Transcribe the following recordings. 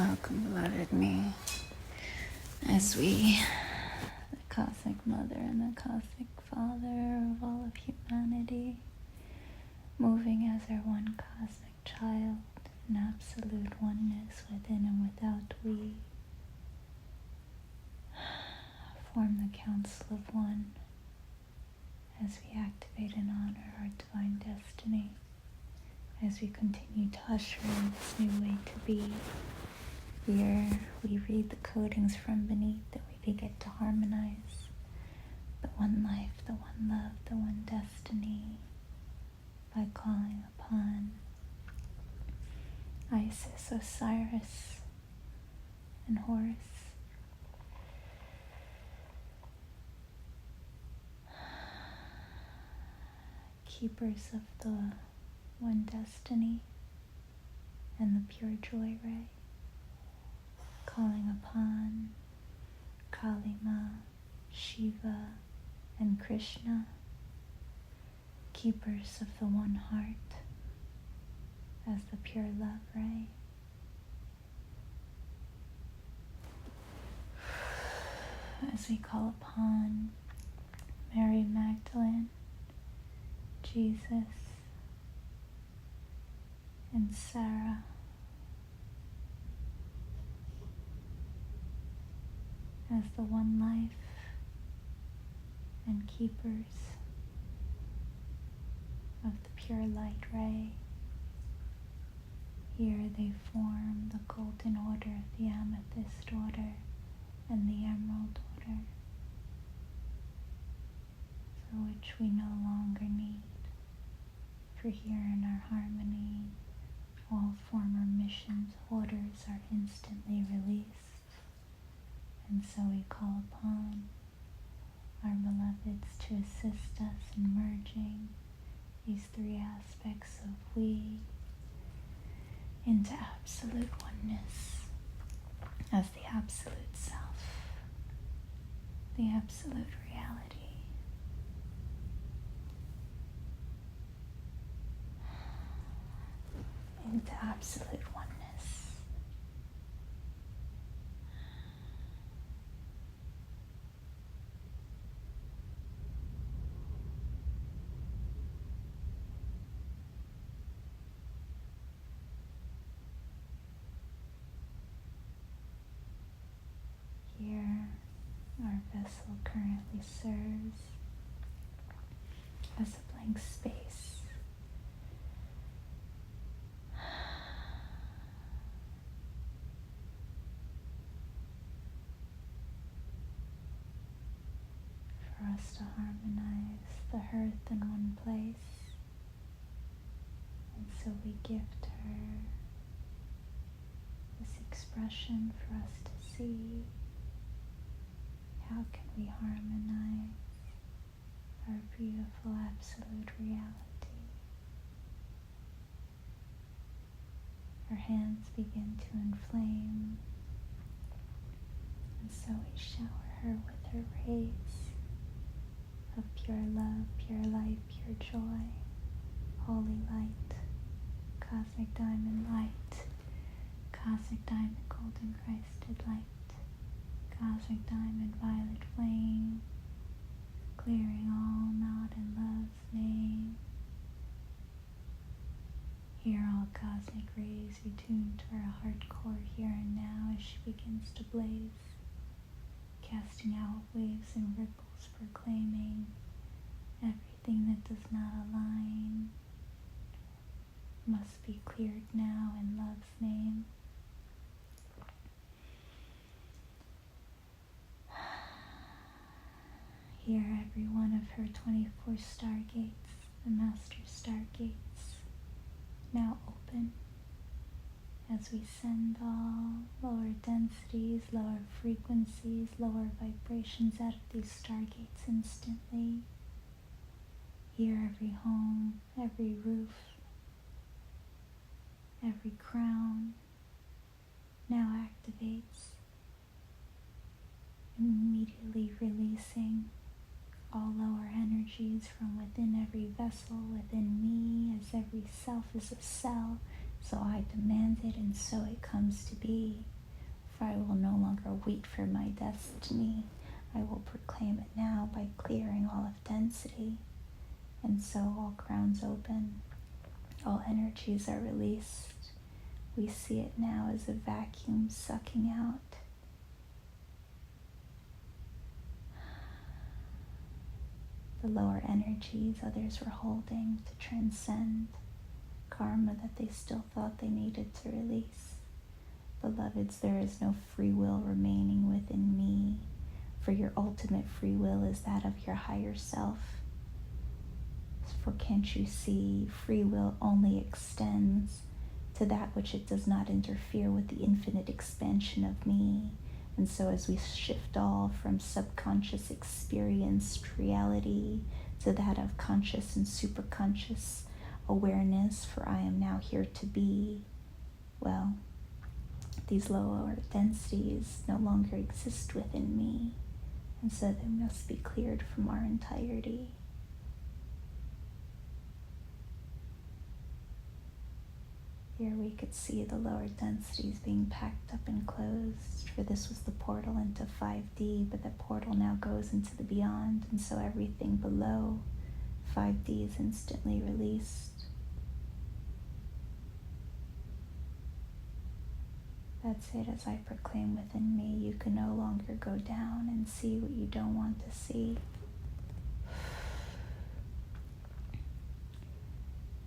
Welcome, beloved me, as we, the Cosmic Mother and the Cosmic Father of all of humanity, moving as our one cosmic child in absolute oneness within and without, we form the Council of One as we activate and honor our divine destiny, as we continue to usher in this new way to be. Here we read the codings from beneath that we get to harmonize the one life, the one love, the one destiny by calling upon Isis, Osiris, and Horus. Keepers of the one destiny and the pure joy ray, calling upon Kalima, Shiva, and Krishna, keepers of the one heart as the pure love ray. As we call upon Mary Magdalene, Jesus, and Sarah, as the one life and keepers of the pure light ray. Here they form the golden order, the amethyst order, and the emerald order, for which we no longer need. For here in our harmony, all former missions, orders are instantly released. And so we call upon our beloveds to assist us in merging these three aspects of we into absolute oneness as the absolute self, the absolute reality. Into absolute oneness. Here, our vessel currently serves as a blank space for us to harmonize the hearth in one place. And so we gift her this expression for us to see. How can we harmonize our beautiful absolute reality? Her hands begin to inflame, and so we shower her with her rays of pure love, pure light, pure joy, holy light, cosmic diamond light, cosmic diamond golden Christed light, cosmic diamond violet flame, clearing all not in love's name. Hear all cosmic rays retuned to her heart core here and now as she begins to blaze, casting out waves and ripples, proclaiming everything that does not align must be cleared now in love's name. Here every one of her 24 stargates, the master stargates, now open as we send all lower densities, lower frequencies, lower vibrations out of these stargates instantly. Here every home, every roof, every crown now activates, immediately releasing all lower energies from within every vessel, within me, as every self is a cell. So I demand it, and so it comes to be. For I will no longer wait for my destiny. I will proclaim it now by clearing all of density. And so all grounds open, all energies are released. We see it now as a vacuum sucking out. The lower energies others were holding to transcend karma that they still thought they needed to release. Beloveds, there is no free will remaining within me, for your ultimate free will is that of your higher self. For can't you see, free will only extends to that which it does not interfere with the infinite expansion of me. And so as we shift all from subconscious experienced reality to that of conscious and superconscious awareness, for I am now here to be, well, these lower densities no longer exist within me, and so they must be cleared from our entirety. Here we could see the lower densities being packed up and closed, for this was the portal into 5D, but that portal now goes into the beyond, and so everything below 5D is instantly released. That's it. As I proclaim within me, you can no longer go down and see what you don't want to see.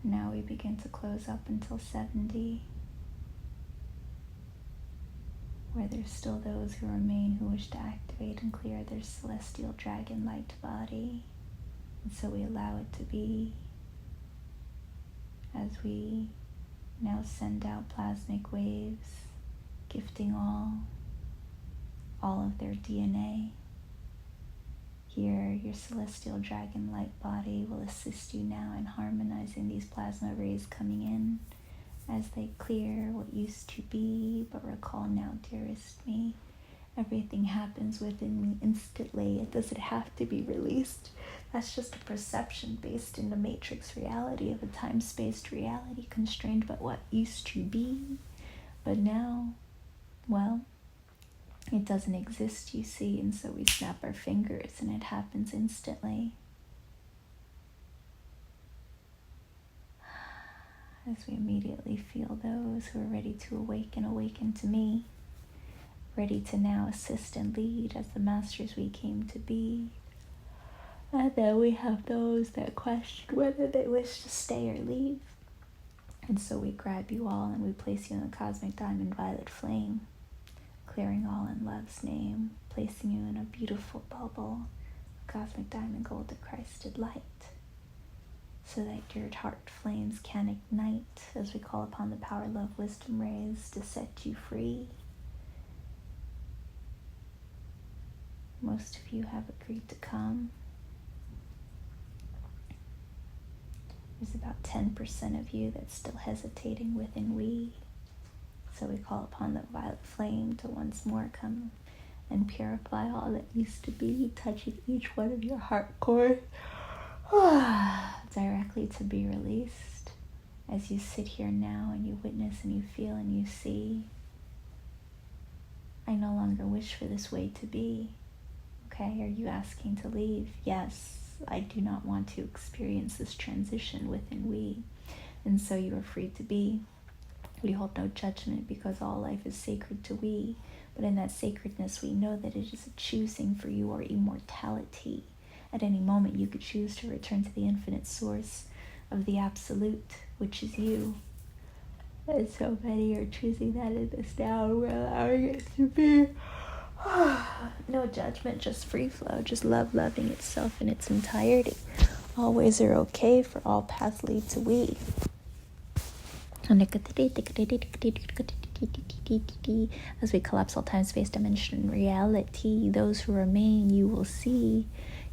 Now we begin to close up until 70, where there's still those who remain who wish to activate and clear their celestial dragon light body. And so we allow it to be, as we now send out plasmic waves, gifting all of their DNA. Here, your celestial dragon light body will assist you now in harmonizing these plasma rays coming in as they clear what used to be, but recall now, dearest me, everything happens within me instantly. It doesn't have to be released. That's just a perception based in the matrix reality of a time-spaced reality constrained by what used to be. But now, well, it doesn't exist, you see, and so we snap our fingers and it happens instantly. As we immediately feel those who are ready to awaken to me, ready to now assist and lead as the masters we came to be. And then we have those that question whether they wish to stay or leave. And so we grab you all and we place you in the cosmic diamond violet flame, clearing all in love's name, placing you in a beautiful bubble of cosmic diamond golden Christed light, so that your heart flames can ignite as we call upon the power, love, wisdom rays to set you free. Most of you have agreed to come. There's about 10% of you that's still hesitating within we. So we call upon the violet flame to once more come and purify all that used to be, touching each one of your heart core directly to be released. As you sit here now and you witness and you feel and you see, I no longer wish for this way to be. Okay, are you asking to leave? Yes, I do not want to experience this transition within we. And so you are free to be. We hold no judgment because all life is sacred to we. But in that sacredness, we know that it is a choosing for you or immortality. At any moment, you could choose to return to the infinite source of the Absolute, which is you. And so many are choosing that in this now, and we're allowing it to be. No judgment, just free flow, just love loving itself in its entirety. All ways are okay, for all paths lead to we. As we collapse all time, space, dimension, and reality, those who remain, you will see,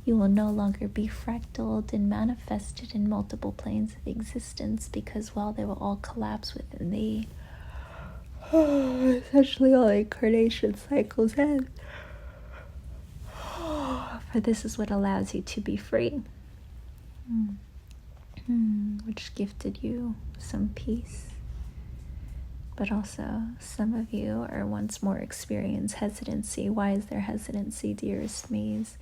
you will no longer be fractaled and manifested in multiple planes of existence, because, well, they will all collapse within thee. Essentially all incarnation cycles end. For this is what allows you to be free. Which gifted you some peace. But also, some of you are once more experience hesitancy. Why is there hesitancy, dearest me's?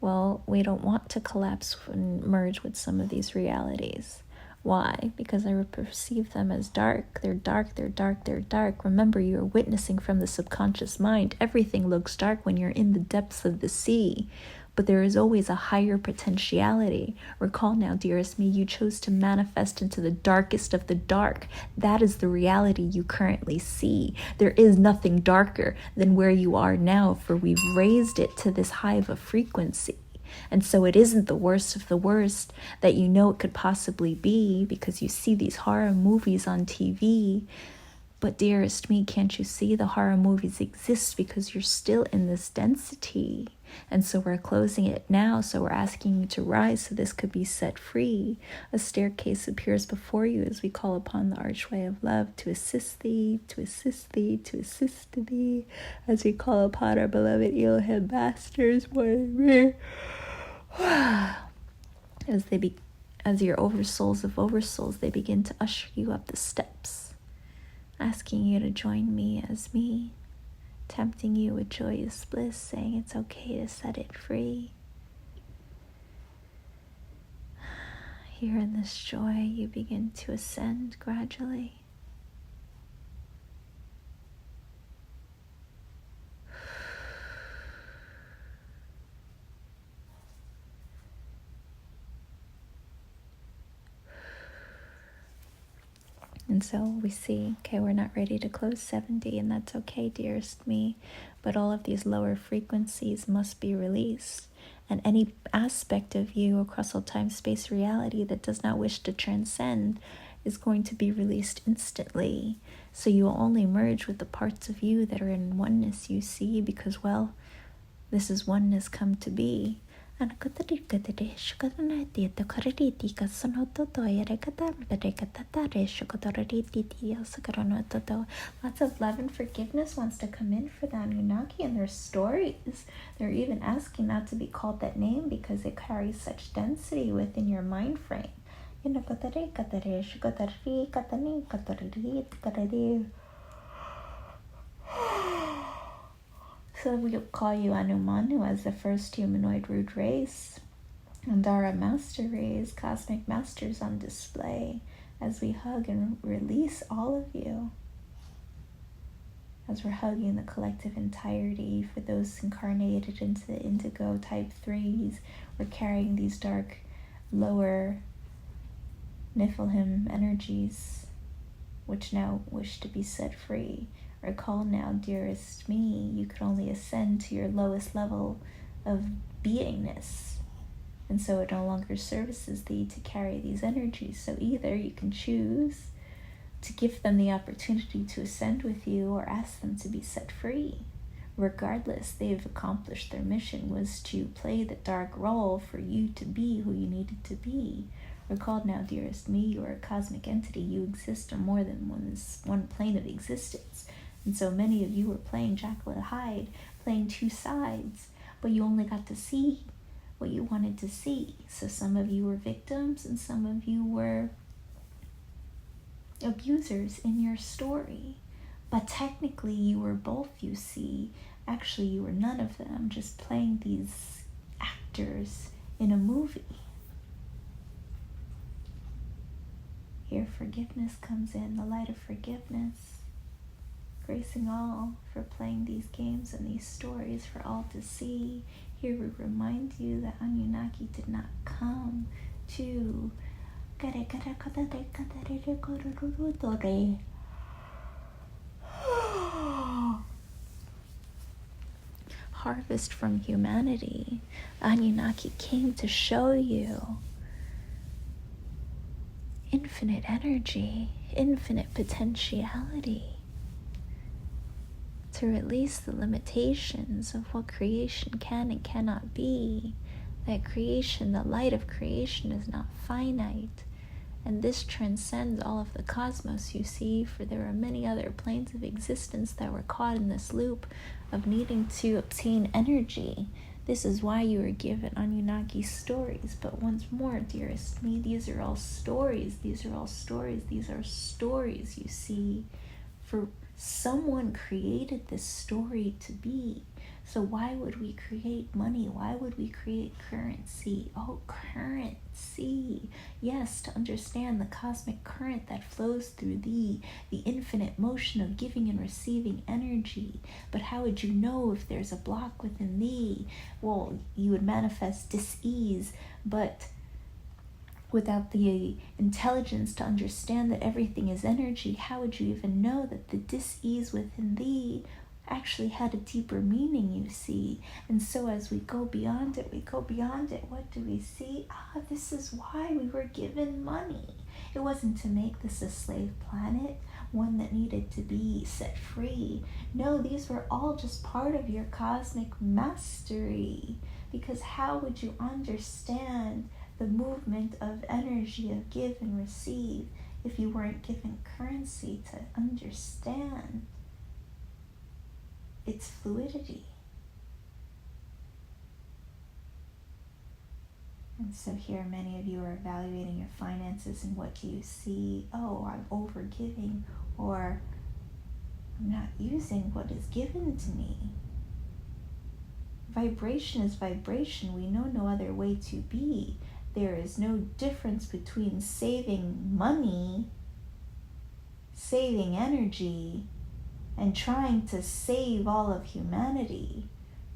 Well, we don't want to collapse and merge with some of these realities. Why? Because I perceive them as dark. They're dark, they're dark, they're dark. Remember, you're witnessing from the subconscious mind. Everything looks dark when you're in the depths of the sea. But there is always a higher potentiality. Recall now, dearest me, you chose to manifest into the darkest of the dark. That is the reality you currently see. There is nothing darker than where you are now, for we've raised it to this high of a frequency. And so it isn't the worst of the worst that you know it could possibly be, because you see these horror movies on TV. But dearest me, can't you see the horror movies exist because you're still in this density? And so we're closing it now, so we're asking you to rise so this could be set free. A staircase appears before you as we call upon the archway of love to assist thee, to assist thee, to assist thee, as we call upon our beloved Elohim Masters, as your oversouls of oversouls, they begin to usher you up the steps, asking you to join me as me, tempting you with joyous bliss, saying it's okay to set it free. Here in this joy, you begin to ascend gradually. And so we see, okay, we're not ready to close 70, and that's okay, dearest me, but all of these lower frequencies must be released. And any aspect of you across all time, space, reality that does not wish to transcend is going to be released instantly. So you will only merge with the parts of you that are in oneness, you see, because, well, this is oneness come to be. Lots of love and forgiveness wants to come in for the Anunnaki and their stories. They're even asking not to be called that name because it carries such density within your mind frame. So we'll call you Anumanu as the first humanoid root race, and our master rays, Cosmic Masters on display, as we hug and release all of you. As we're hugging the collective entirety, for those incarnated into the indigo type 3s, we're carrying these dark, lower Niflheim energies, which now wish to be set free. Recall now, dearest me, you could only ascend to your lowest level of beingness. And so it no longer services thee to carry these energies. So either you can choose to give them the opportunity to ascend with you or ask them to be set free. Regardless, they've accomplished their mission, was to play the dark role for you to be who you needed to be. Recall now, dearest me, you are a cosmic entity. You exist on more than one plane of existence. And so many of you were playing Jekyll and Hyde, playing two sides, but you only got to see what you wanted to see. So some of you were victims and some of you were abusers in your story. But technically you were both, you see. Actually, you were none of them, just playing these actors in a movie. Here forgiveness comes in, the light of forgiveness, gracing all for playing these games and these stories for all to see. Here we remind you that Anunnaki did not come to harvest from humanity. Anunnaki came to show you infinite energy, infinite potentiality, to release the limitations of what creation can and cannot be. That creation, the light of creation, is not finite. And this transcends all of the cosmos, you see, for there are many other planes of existence that were caught in this loop of needing to obtain energy. This is why you were given Anunnaki stories. But once more, dearest me, these are all stories. These are all stories. These are stories, you see, For someone created this story to be. So why would we create money? Why would we create currency? Oh, currency. Yes, to understand the cosmic current that flows through thee, the infinite motion of giving and receiving energy. But how would you know if there's a block within thee? Well, you would manifest dis-ease, but without the intelligence to understand that everything is energy, how would you even know that the dis-ease within thee actually had a deeper meaning, you see? And so as we go beyond it, what do we see? This is why we were given money. It wasn't to make this a slave planet, one that needed to be set free. No, these were all just part of your cosmic mastery. Because how would you understand the movement of energy of give and receive if you weren't given currency to understand its fluidity? And so here many of you are evaluating your finances, and what do you see? Oh, I'm overgiving, or I'm not using what is given to me. Vibration is vibration. We know no other way to be. There is no difference between saving money, saving energy, and trying to save all of humanity.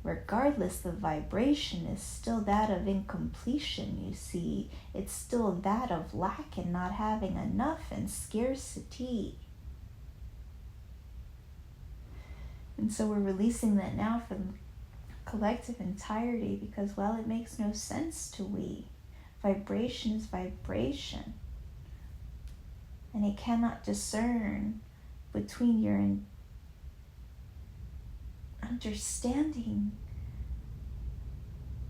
Regardless, the vibration is still that of incompletion, you see. It's still that of lack and not having enough and scarcity. And so we're releasing that now for the collective entirety, because, well, it makes no sense to we. Vibration is vibration, and it cannot discern between your understanding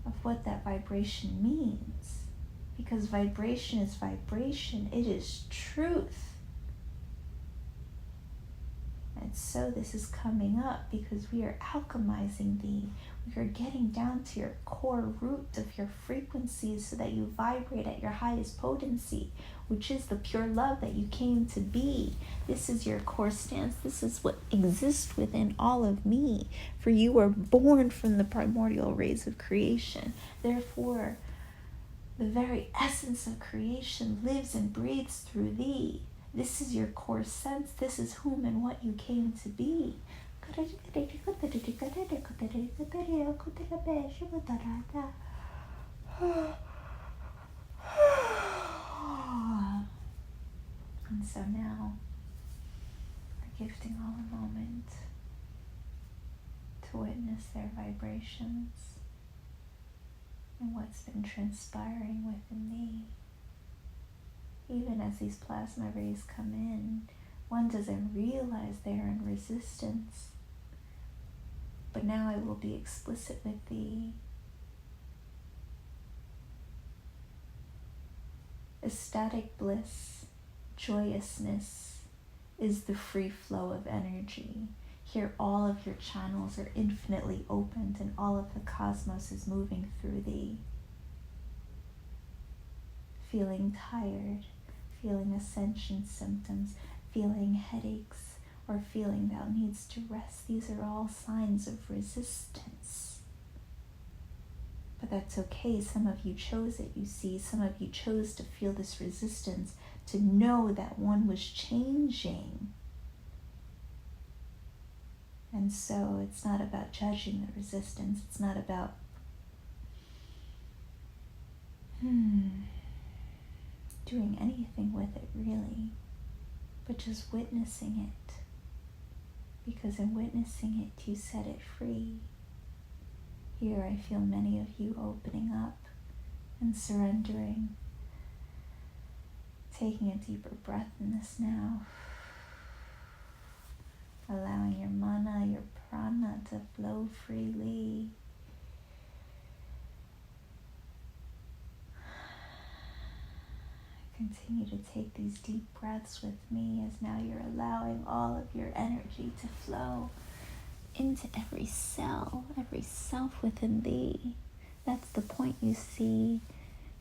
of what that vibration means, because vibration is vibration. It is truth. And so this is coming up because we are alchemizing thee. We are getting down to your core root of your frequencies so that you vibrate at your highest potency, which is the pure love that you came to be. This is your core stance. This is what exists within all of me. For you were born from the primordial rays of creation. Therefore, the very essence of creation lives and breathes through thee. This is your core sense. This is whom and what you came to be. And so now we're gifting all a moment to witness their vibrations and what's been transpiring within thee. Even as these plasma rays come in, one doesn't realize they are in resistance. But now I will be explicit with thee. Ecstatic bliss, joyousness is the free flow of energy. Here all of your channels are infinitely opened and all of the cosmos is moving through thee. Feeling tired, feeling ascension symptoms, feeling headaches, or feeling thou needs to rest. These are all signs of resistance. But that's okay. Some of you chose it, you see. Some of you chose to feel this resistance, to know that one was changing. And so it's not about judging the resistance. It's not about doing anything with it, really, but just witnessing it. Because in witnessing it, you set it free. Here I feel many of you opening up and surrendering, taking a deeper breath in this now, allowing your mana, your prana to flow freely. Continue to take these deep breaths with me as now you're allowing all of your energy to flow into every cell, every self within thee. That's the point, you see.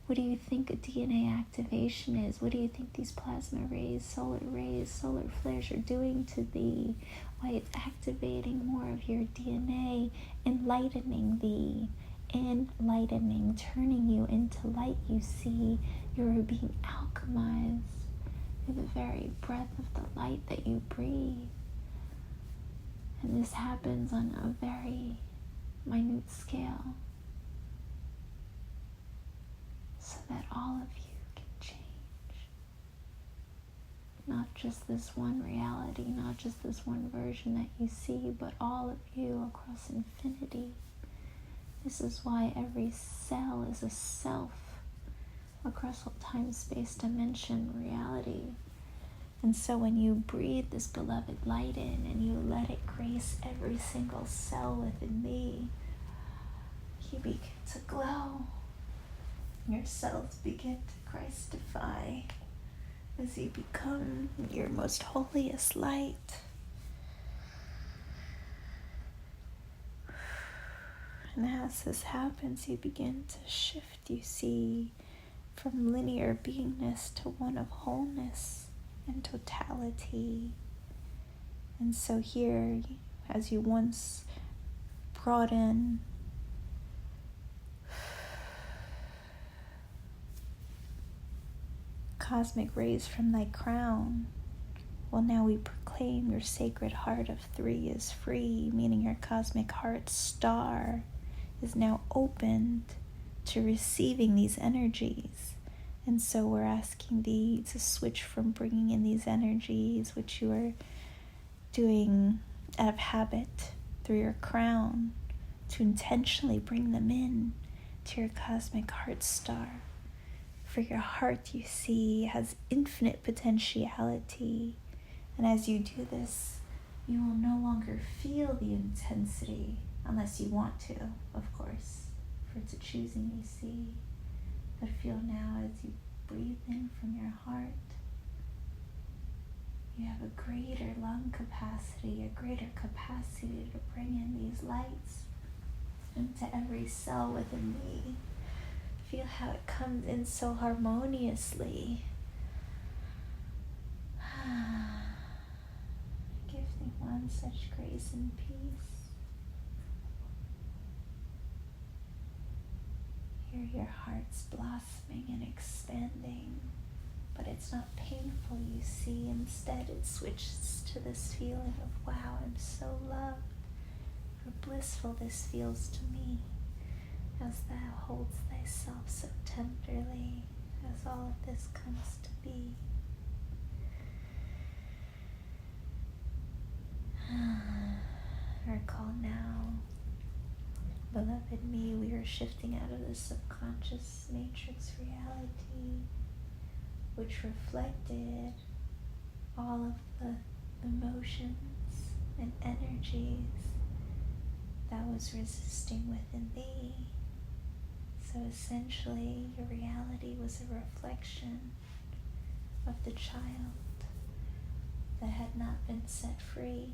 What do you think a DNA activation is? What do you think these plasma rays, solar flares are doing to thee? Why it's activating more of your DNA, enlightening thee, turning you into light. You see, you're being alchemized through the very breath of the light that you breathe. And this happens on a very minute scale, so that all of you can change. Not just this one reality, not just this one version that you see, but all of you across infinity. This is why every cell is a self across all time, space, dimension, reality. And so when you breathe this beloved light in and you let it grace every single cell within thee, you begin to glow. Your cells begin to Christify as you become your most holiest light. And as this happens, you begin to shift, you see, from linear beingness to one of wholeness and totality. And so here, as you once brought in cosmic rays from thy crown, well, now we proclaim your sacred heart of 3 is free, meaning your cosmic heart star is now opened to receiving these energies. And so we're asking thee to switch from bringing in these energies, which you are doing out of habit through your crown, to intentionally bring them in to your cosmic heart star. For your heart, you see, has infinite potentiality. And as you do this, you will no longer feel the intensity, unless you want to, of course, for it's a choosing, you see. But feel now as you breathe in from your heart, you have a greater lung capacity, a greater capacity to bring in these lights into every cell within thee. Feel how it comes in so harmoniously. Give thee one such grace and peace. Hear your hearts blossoming and expanding, but it's not painful, you see. Instead, it switches to this feeling of, wow, I'm so loved, for blissful this feels to me, as thou holds thyself so tenderly, as all of this comes to be. Recall now, beloved me, we are shifting out of the subconscious matrix reality, which reflected all of the emotions and energies that was resisting within thee. So essentially, your reality was a reflection of the child that had not been set free.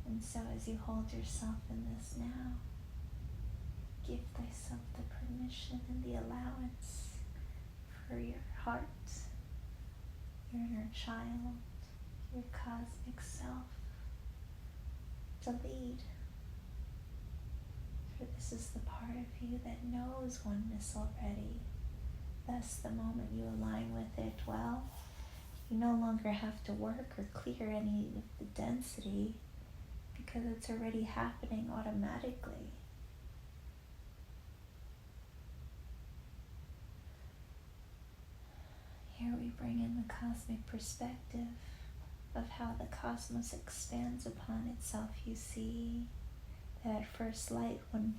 And so as you hold yourself in this now, give thyself the permission and the allowance for your heart, your inner child, your cosmic self to lead. For this is the part of you that knows oneness already. Thus, the moment you align with it, well, you no longer have to work or clear any of the density, because it's already happening automatically. Here we bring in the cosmic perspective of how the cosmos expands upon itself. You see that at first light, when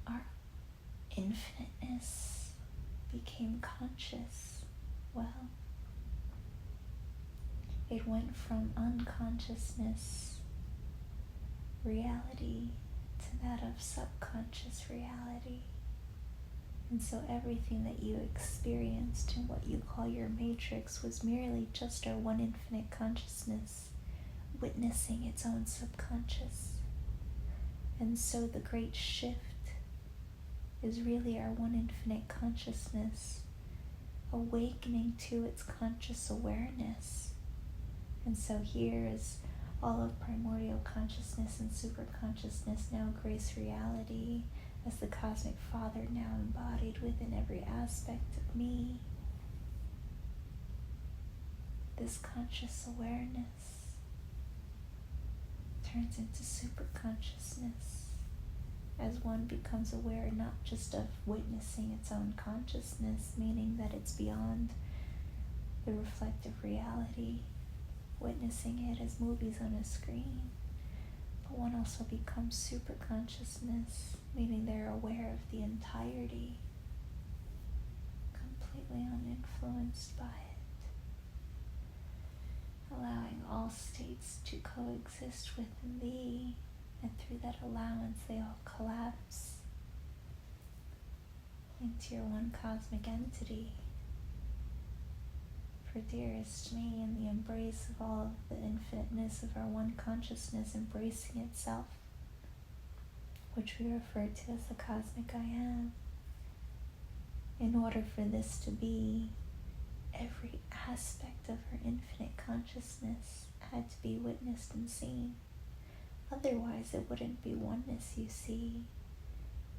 our infiniteness became conscious, well, it went from unconsciousness reality to that of subconscious reality. And so everything that you experienced in what you call your matrix was merely just our one infinite consciousness witnessing its own subconscious. And so the great shift is really our one infinite consciousness awakening to its conscious awareness. And so here is all of primordial consciousness and super consciousness now grace reality as the Cosmic Father now embodied within every aspect of me. This conscious awareness turns into super consciousness as one becomes aware not just of witnessing its own consciousness, meaning that it's beyond the reflective reality, witnessing it as movies on a screen, but one also becomes super consciousness, meaning they're aware of the entirety, completely uninfluenced by it, allowing all states to coexist within thee, and through that allowance they all collapse into your one cosmic entity. For dearest me, in the embrace of all of the infiniteness of our one consciousness embracing itself, which we refer to as the cosmic I am, in order for this to be, every aspect of her infinite consciousness had to be witnessed and seen. Otherwise, it wouldn't be oneness, you see.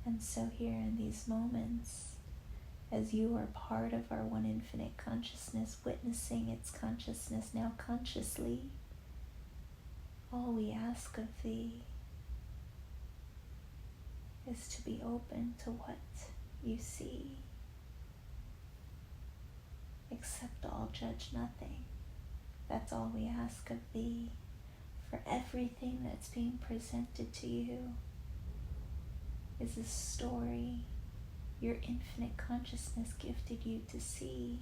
And so here in these moments, as you are part of our one infinite consciousness, witnessing its consciousness now consciously, all we ask of thee is to be open to what you see. Accept all, judge nothing. That's all we ask of thee. For everything that's being presented to you is a story your infinite consciousness gifted you to see.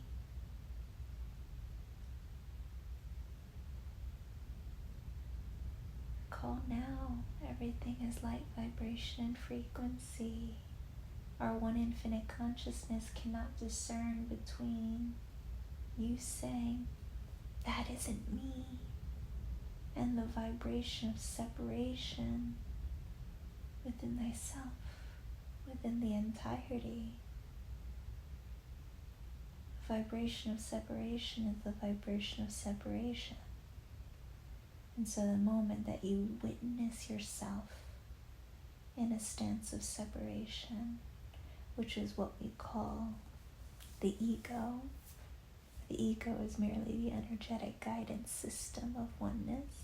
Recall now, everything is light, vibration, and frequency. Our one infinite consciousness cannot discern between you saying, that isn't me, and the vibration of separation within thyself, within the entirety. The vibration of separation is the vibration of separation. And so the moment that you witness yourself in a stance of separation, which is what we call the ego is merely the energetic guidance system of oneness.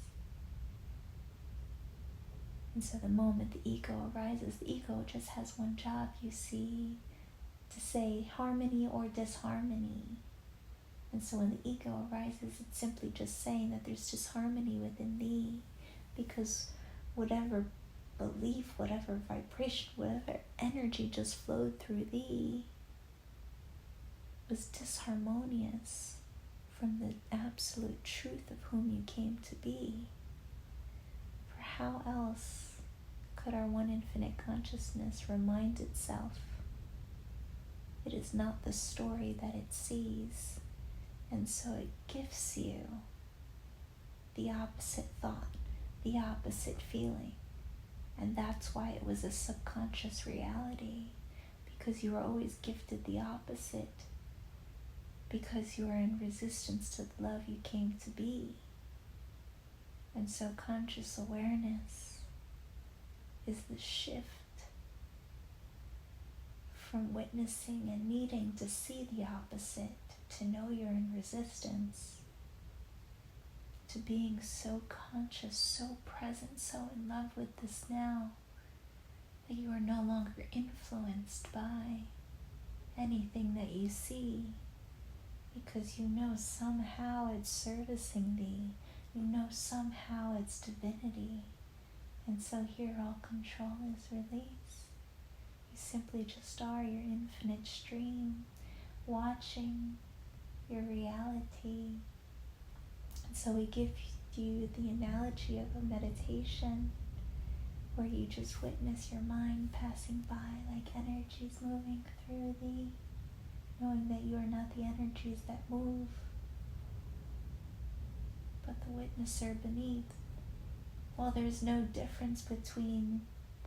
And so the moment the ego arises, the ego just has one job, you see, to say harmony or disharmony. And so when the ego arises, it's simply just saying that there's disharmony within thee, because whatever belief, whatever vibration, whatever energy just flowed through thee was disharmonious from the absolute truth of whom you came to be. For how else could our one infinite consciousness remind itself it is not the story that it sees, and so it gifts you the opposite thought, the opposite feeling, and that's why it was a subconscious reality, because you were always gifted the opposite, because you are in resistance to the love you came to be. And so conscious awareness is the shift from witnessing and needing to see the opposite, to know you're in resistance, to being so conscious, so present, so in love with this now, that you are no longer influenced by anything that you see, because you know somehow it's servicing thee, you know somehow it's divinity, and so here all control is released. You simply just are your infinite stream, watching your reality. And so we give you the analogy of a meditation where you just witness your mind passing by like energies moving through thee, knowing that you are not the energies that move, but the witnesser beneath. While there's no difference between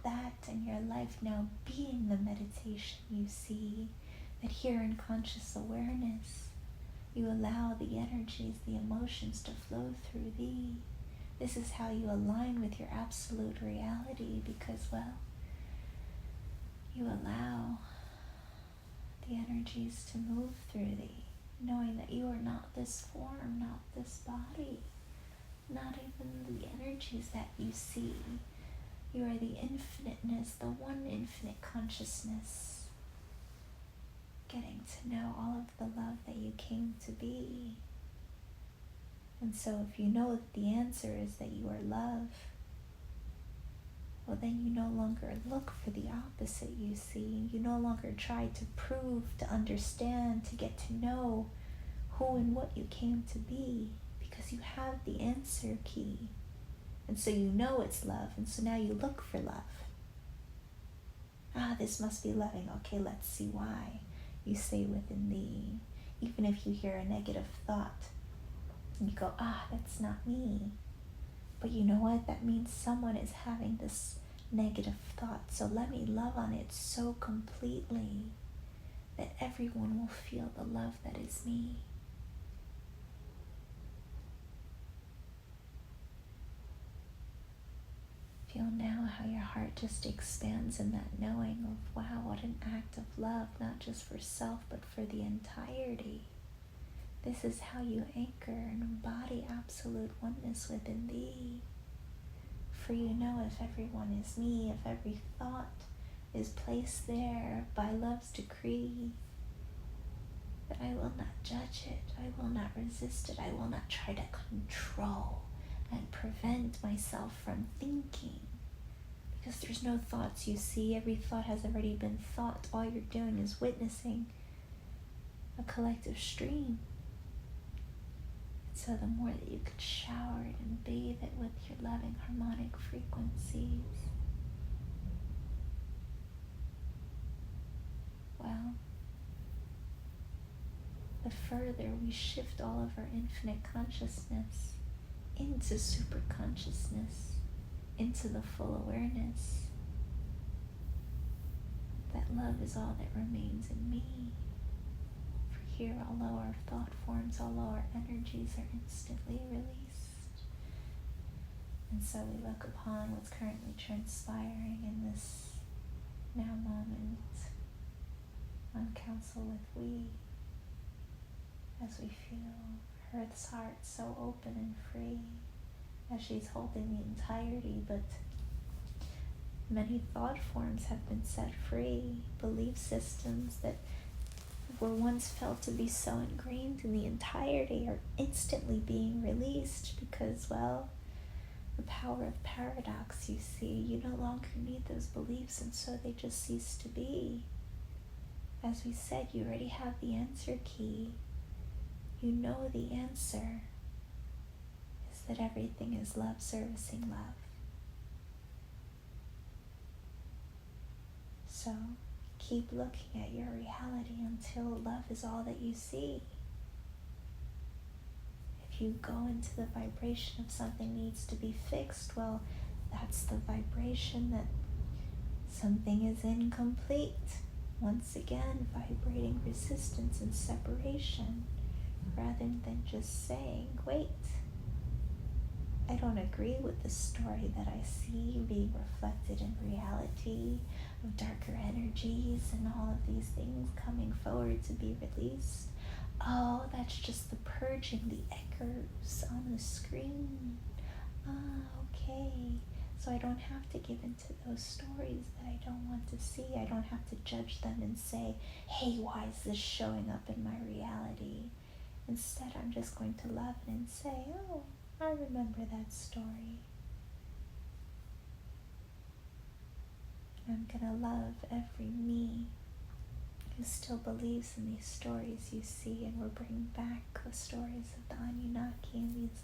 that and your life now being the meditation you see, that here in conscious awareness, you allow the energies, the emotions to flow through thee. This is how you align with your absolute reality, because, well, you allow the energies to move through thee, knowing that you are not this form, not this body, not even the energies that you see. You are the infiniteness, the one infinite consciousness, getting to know all of the love that you came to be. And so if you know that the answer is that you are love, well, then you no longer look for the opposite you see. You no longer try to prove, to understand, to get to know who and what you came to be, because you have the answer key. And so you know it's love, and so now you look for love. This must be loving. Okay, let's see why. You stay within thee. Even if you hear a negative thought, you go, that's not me. But you know what? That means someone is having this negative thought. So let me love on it so completely that everyone will feel the love that is me. Feel now how your heart just expands in that knowing of, wow, what an act of love, not just for self, but for the entirety. This is how you anchor and embody absolute oneness within thee. For you know, if everyone is me, if every thought is placed there by love's decree, that I will not judge it, I will not resist it, I will not try to control and prevent myself from thinking. Because there's no thoughts you see, every thought has already been thought. All you're doing is witnessing a collective stream. So the more that you could shower it and bathe it with your loving harmonic frequencies, well, the further we shift all of our infinite consciousness into super consciousness, into the full awareness that love is all that remains in me. For here, although our thought forms, although our energies are instantly released. And so we look upon what's currently transpiring in this now moment on council with we, as we feel Hearths Heart so open and free, as she's holding the entirety, but many thought forms have been set free. Belief systems that were once felt to be so ingrained in the entirety are instantly being released because, well, the power of paradox, you see, you no longer need those beliefs, and so they just cease to be. As we said, you already have the answer key. You know the answer is that everything is love servicing love. So keep looking at your reality until love is all that you see. If you go into the vibration of something needs to be fixed, well, that's the vibration that something is incomplete. Once again, vibrating resistance and separation, rather than just saying, wait, I don't agree with the story that I see being reflected in reality of darker energies and all of these things coming forward to be released. Oh, that's just the purging, the echoes on the screen. Okay. So I don't have to give into those stories that I don't want to see. I don't have to judge them and say, hey, why is this showing up in my reality? Instead, I'm just going to love it and say, oh, I remember that story. I'm going to love every me who still believes in these stories you see, and we're bringing back the stories of the Anunnaki and these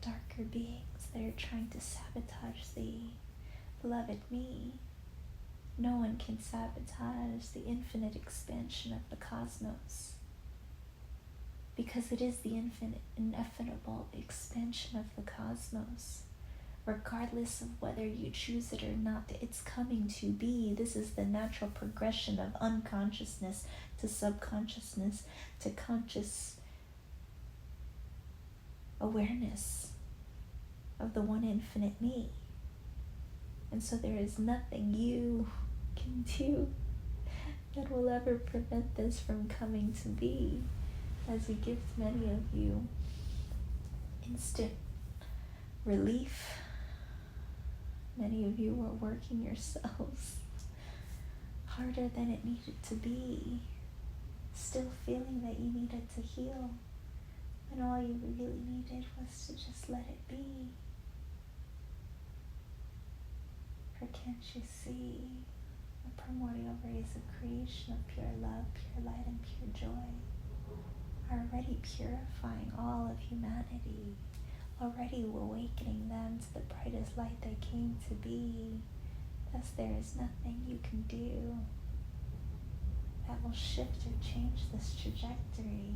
darker beings that are trying to sabotage the beloved me. No one can sabotage the infinite expansion of the cosmos, because it is the infinite, ineffable expansion of the cosmos, regardless of whether you choose it or not, it's coming to be. This is the natural progression of unconsciousness to subconsciousness to conscious awareness of the one infinite me. And so there is nothing you can do that will ever prevent this from coming to be, as we give to many of you instant relief. Many of you were working yourselves harder than it needed to be, still feeling that you needed to heal, and all you really needed was to just let it be. For can't you see, the primordial rays of creation of pure love, pure light, and pure joy are already purifying all of humanity, already awakening them to the brightest light they came to be. Thus there is nothing you can do that will shift or change this trajectory.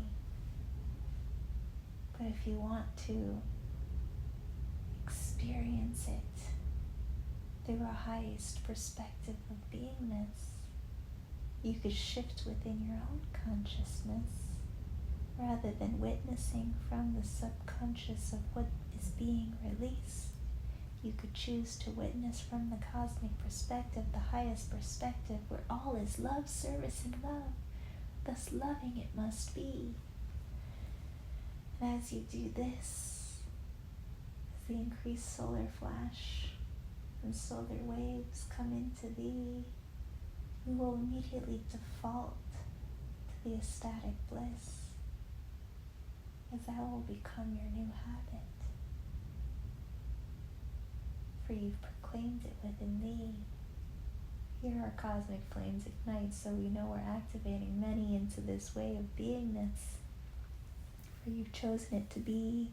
But if you want to experience it through a highest perspective of beingness, you could shift within your own consciousness. Rather than witnessing from the subconscious of what is being released, you could choose to witness from the cosmic perspective, the highest perspective, where all is love, service, and love. Thus loving it must be. And as you do this, as the increased solar flash and solar waves come into thee, you will immediately default to the ecstatic bliss, as that will become your new habit. For you've proclaimed it within thee. Here our cosmic flames ignite, so we know we're activating many into this way of beingness. For you've chosen it to be,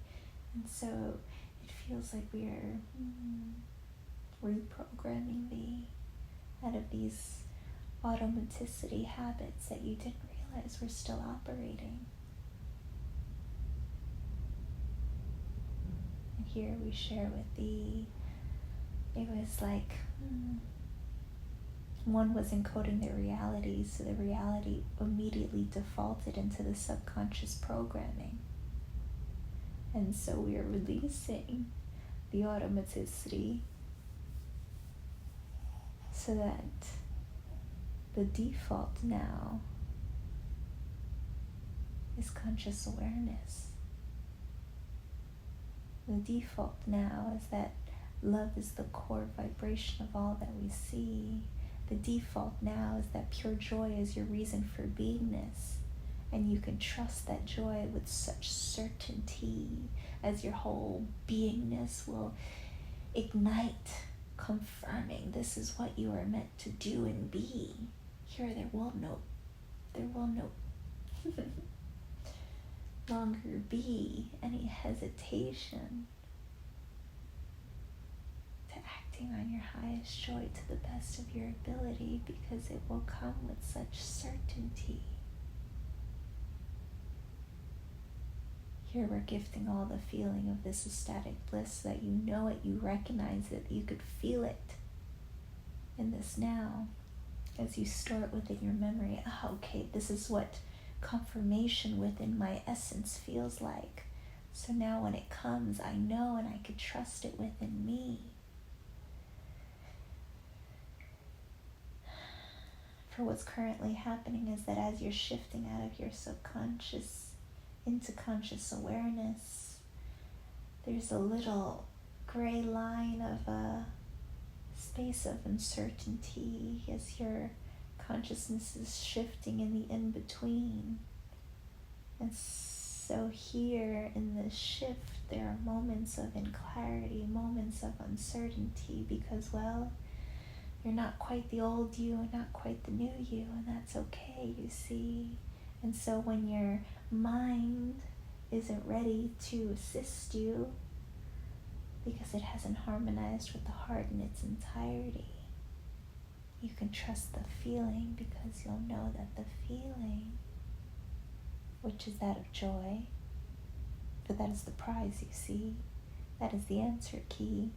and so it feels like we are reprogramming thee out of these automaticity habits that you didn't realize were still operating. And here we share with thee, it was like one was encoding the reality, so the reality immediately defaulted into the subconscious programming. And so we are releasing the automaticity so that the default now is conscious awareness. The default now is that love is the core vibration of all that we see. The default now is that pure joy is your reason for beingness. And you can trust that joy with such certainty as your whole beingness will ignite, confirming this is what you are meant to do and be. Here there will no longer be any hesitation to acting on your highest joy to the best of your ability, because it will come with such certainty. Here we're gifting all the feeling of this ecstatic bliss so that you know it, you recognize it, you could feel it in this now as you store it within your memory. Okay, this is what confirmation within my essence feels like. So now when it comes, I know and I can trust it within me. For what's currently happening is that as you're shifting out of your subconscious into conscious awareness, there's a little gray line of a space of uncertainty as your consciousness is shifting in the in-between. And so here in this shift, there are moments of clarity, moments of uncertainty, because, well, you're not quite the old you and not quite the new you, and that's okay, you see. And so when your mind isn't ready to assist you because it hasn't harmonized with the heart in its entirety, you can trust the feeling, because you'll know that the feeling, which is that of joy, for that is the prize, you see, that is the answer key,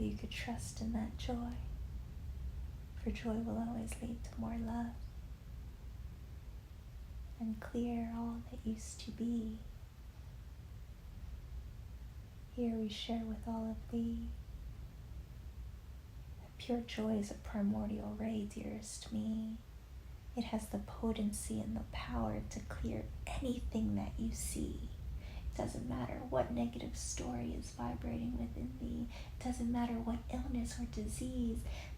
So you could trust in that joy, for joy will always lead to more love and clear all that used to be. Here we share with all of thee that pure joy is a primordial ray, dearest me. It has the potency and the power to clear anything that you see. It doesn't matter what negative story is vibrating within thee. It doesn't matter what illness or disease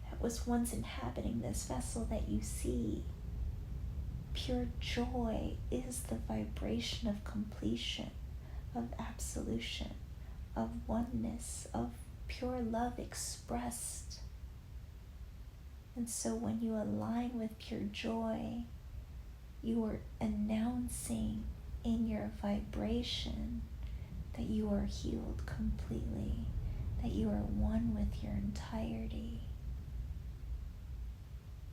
that was once inhabiting this vessel that you see. Pure joy is the vibration of completion, of absolution, of oneness, of pure love expressed. And so when you align with pure joy, you are announcing in your vibration that you are healed completely, that you are one with your entirety.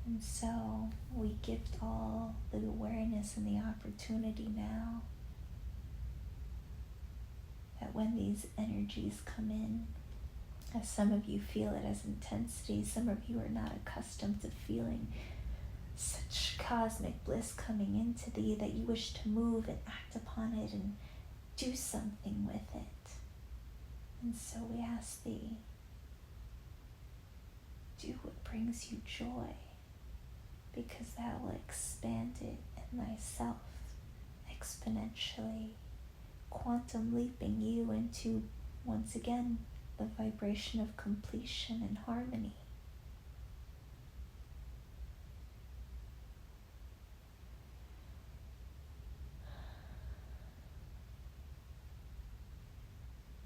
And so we gift all the awareness and the opportunity now that when these energies come in, as some of you feel it as intensity, some of you are not accustomed to feeling such cosmic bliss coming into thee, that you wish to move and act upon it and do something with it. And so we ask thee, do what brings you joy, because that will expand it in thyself exponentially, quantum leaping you into, once again, the vibration of completion and harmony.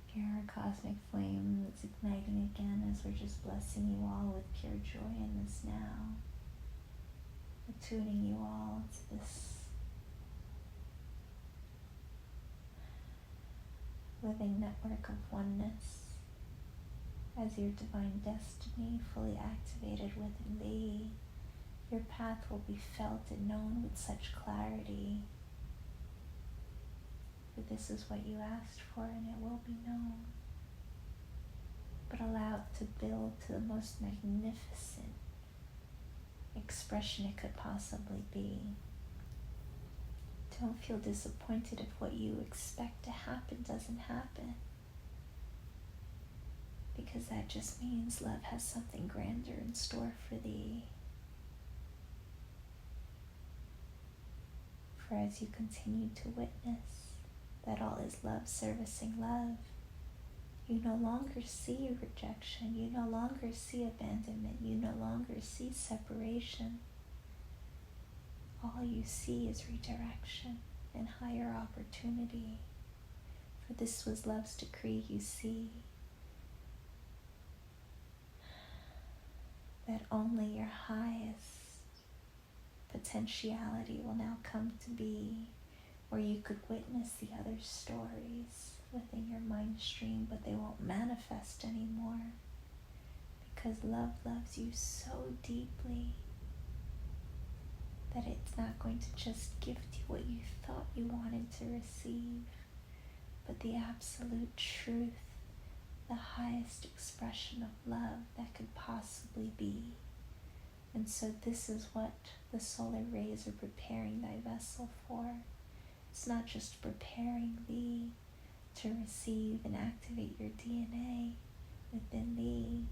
Here our cosmic flame that's igniting again as we're just blessing you all with pure joy in this now. Attuning you all to this living network of oneness as your divine destiny fully activated within thee. Your path will be felt and known with such clarity. For this is what you asked for, and it will be known. But allow it to build to the most magnificent expression it could possibly be. Don't feel disappointed if what you expect to happen doesn't happen, because that just means love has something grander in store for thee. For as you continue to witness that all is love servicing love, you no longer see rejection, you no longer see abandonment, you no longer see separation. All you see is redirection and higher opportunity. For this was love's decree, you see that only your highest potentiality will now come to be, where you could witness the other stories within your mind stream, but they won't manifest anymore, because love loves you so deeply that it's not going to just gift you what you thought you wanted to receive, but the absolute truth, the highest expression of love that could possibly be. And so this is what the solar rays are preparing thy vessel for. It's not just preparing thee to receive and activate your DNA within thee.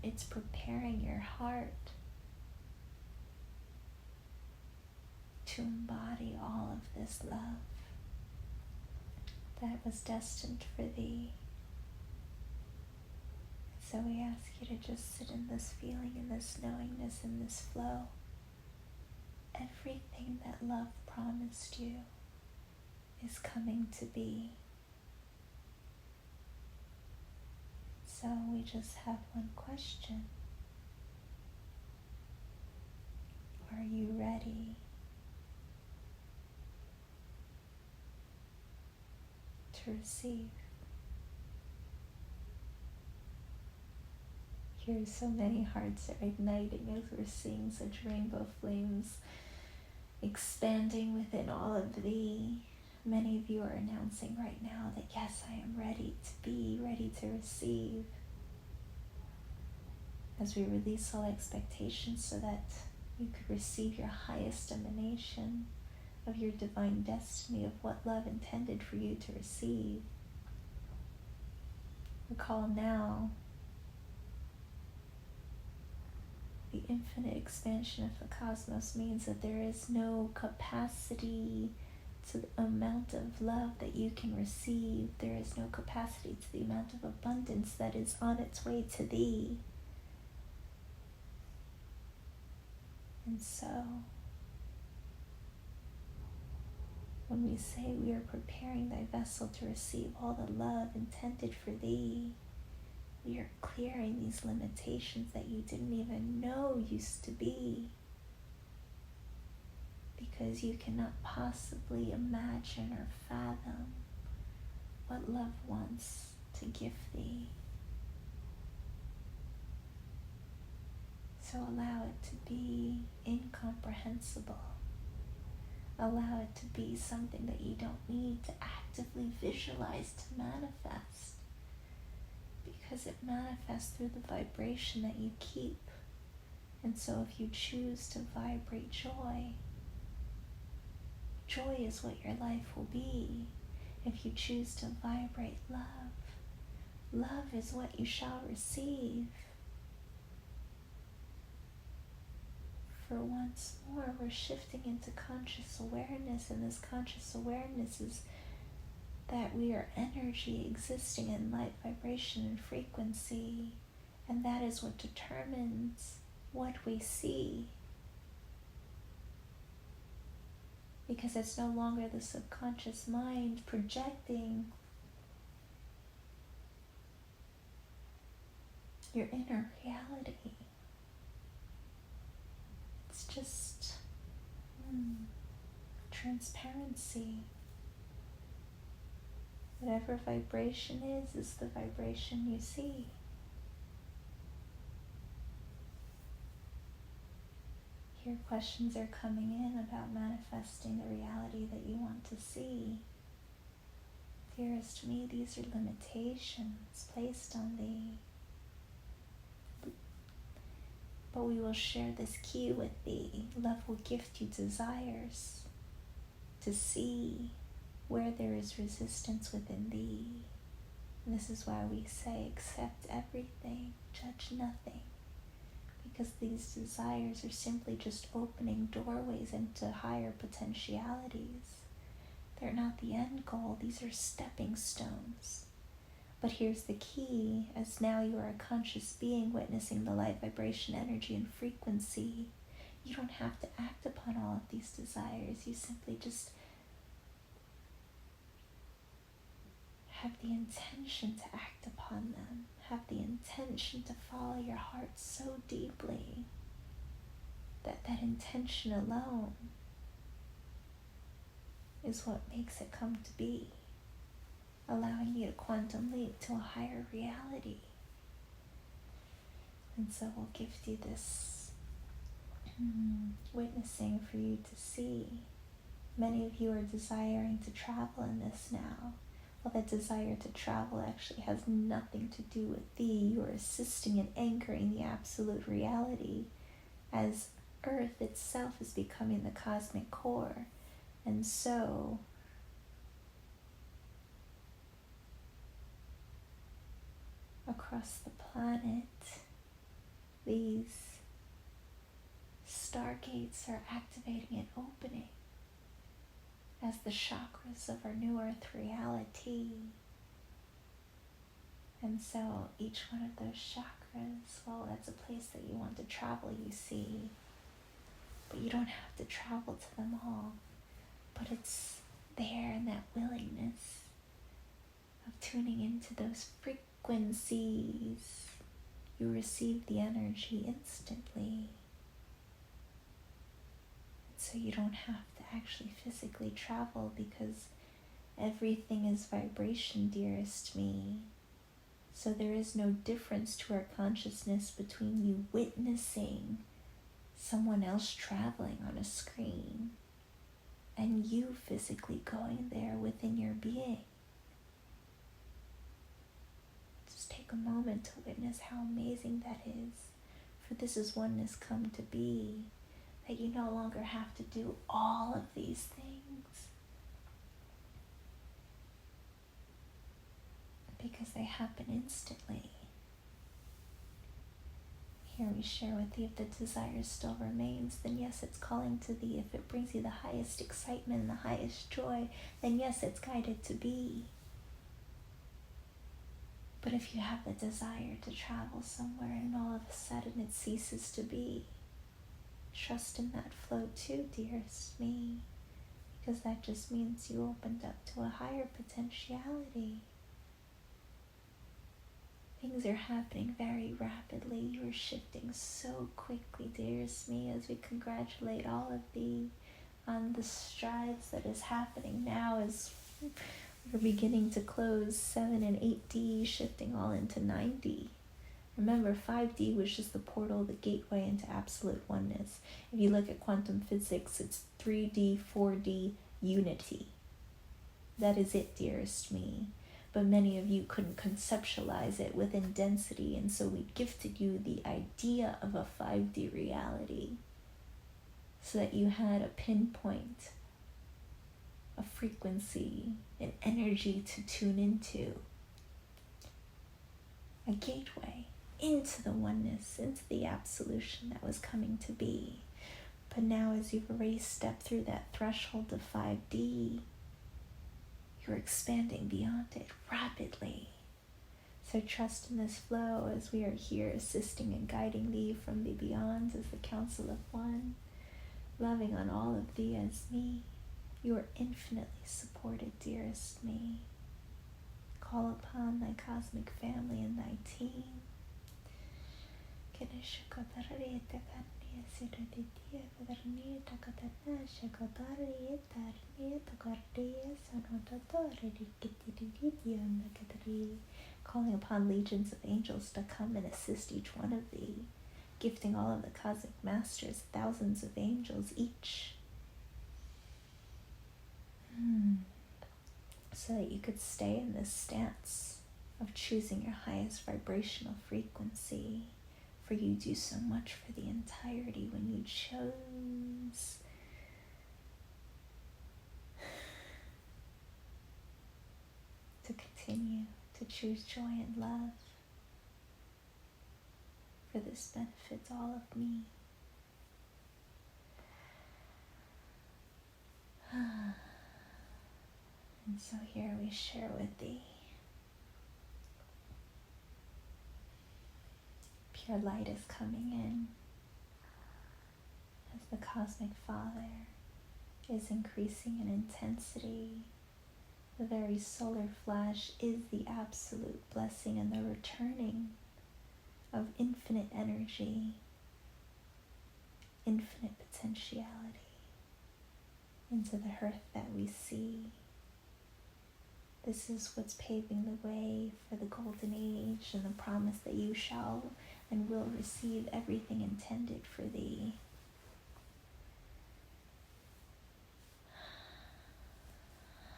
It's preparing your heart to embody all of this love that was destined for thee. So we ask you to just sit in this feeling, in this knowingness, in this flow. Everything that love promised you is coming to be. So we just have one question. Are you ready to receive? Here so many hearts are igniting as we're seeing such rainbow flames expanding within all of thee. Many of you are announcing right now that yes, I am ready to be, ready to receive. as we release all expectations so that you could receive your highest emanation of your divine destiny, of what love intended for you to receive. Recall now the infinite expansion of the cosmos means that there is no capacity to the amount of love that you can receive. There is no capacity to the amount of abundance that is on its way to thee. And so, when we say we are preparing thy vessel to receive all the love intended for thee, we are clearing these limitations that you didn't even know used to be. Because you cannot possibly imagine or fathom what love wants to give thee. So allow it to be incomprehensible. Allow it to be something that you don't need to actively visualize to manifest, because it manifests through the vibration that you keep. And so if you choose to vibrate joy, joy is what your life will be. If you choose to vibrate love, love is what you shall receive. For once more, we're shifting into conscious awareness, and this conscious awareness is that we are energy existing in light, vibration, and frequency, and that is what determines what we see. Because it's no longer the subconscious mind projecting your inner reality. It's just transparency. Whatever vibration is the vibration you see. Here questions are coming in about manifesting the reality that you want to see. Dearest me, these are limitations placed on thee. But we will share this key with thee. Love will gift you desires to see where there is resistance within thee. And this is why we say accept everything, judge nothing. Because these desires are simply just opening doorways into higher potentialities. They're not the end goal, these are stepping stones. But here's the key, as now you are a conscious being witnessing the light, vibration, energy, and frequency, you don't have to act upon all of these desires. You simply just have the intention to act upon them. Have the intention to follow your heart so deeply that that intention alone is what makes it come to be, allowing you to quantum leap to a higher reality. And so we'll gift you this witnessing for you to see. Many of you are desiring to travel in this now. Well, that desire to travel actually has nothing to do with thee. You are assisting and anchoring the absolute reality as Earth itself is becoming the cosmic core. And so across the planet, these stargates are activating and opening as the chakras of our new earth reality. And so each one of those chakras, well, that's a place that you want to travel, you see. But you don't have to travel to them all. But it's there in that willingness of tuning into those frequencies. You receive the energy instantly. So you don't have to actually physically travel, because everything is vibration, dearest me. So there is no difference to our consciousness between you witnessing someone else traveling on a screen and you physically going there within your being. Just take a moment to witness how amazing that is. For this is oneness come to be, that you no longer have to do all of these things, because they happen instantly. Here we share with thee, if the desire still remains, then yes, it's calling to thee. If it brings you the highest excitement and the highest joy, then yes, it's guided to be. But if you have the desire to travel somewhere and all of a sudden it ceases to be, trust in that flow too, dearest me, because that just means you opened up to a higher potentiality. Things are happening very rapidly. You are shifting so quickly, dearest me, as we congratulate all of thee on the strides that is happening now as we're beginning to close 7 and 8D, shifting all into 9D. Remember, 5D was just the portal, the gateway into absolute oneness. If you look at quantum physics, it's 3D, 4D, unity. That is it, dearest me. But many of you couldn't conceptualize it within density, and so we gifted you the idea of a 5D reality so that you had a pinpoint, a frequency, an energy to tune into, a gateway into the oneness, into the absolution that was coming to be. But now as you've already stepped through that threshold of 5D, you're expanding beyond it rapidly. So trust in this flow as we are here assisting and guiding thee from the beyond as the Council of One, loving on all of thee as me. You are infinitely supported, dearest me. Call upon thy cosmic family and thy team. Calling upon legions of angels to come and assist each one of thee, gifting all of the Cosmic Masters thousands of angels each, so that you could stay in this stance of choosing your highest vibrational frequency. For you do so much for the entirety when you chose to continue to choose joy and love. For this benefits all of me. And so here we share with thee. Pure light is coming in as the Cosmic Father is increasing in intensity. The very solar flash is the absolute blessing and the returning of infinite energy, infinite potentiality into the hearth that we see. This is what's paving the way for the golden age and the promise that you shall and will receive everything intended for thee.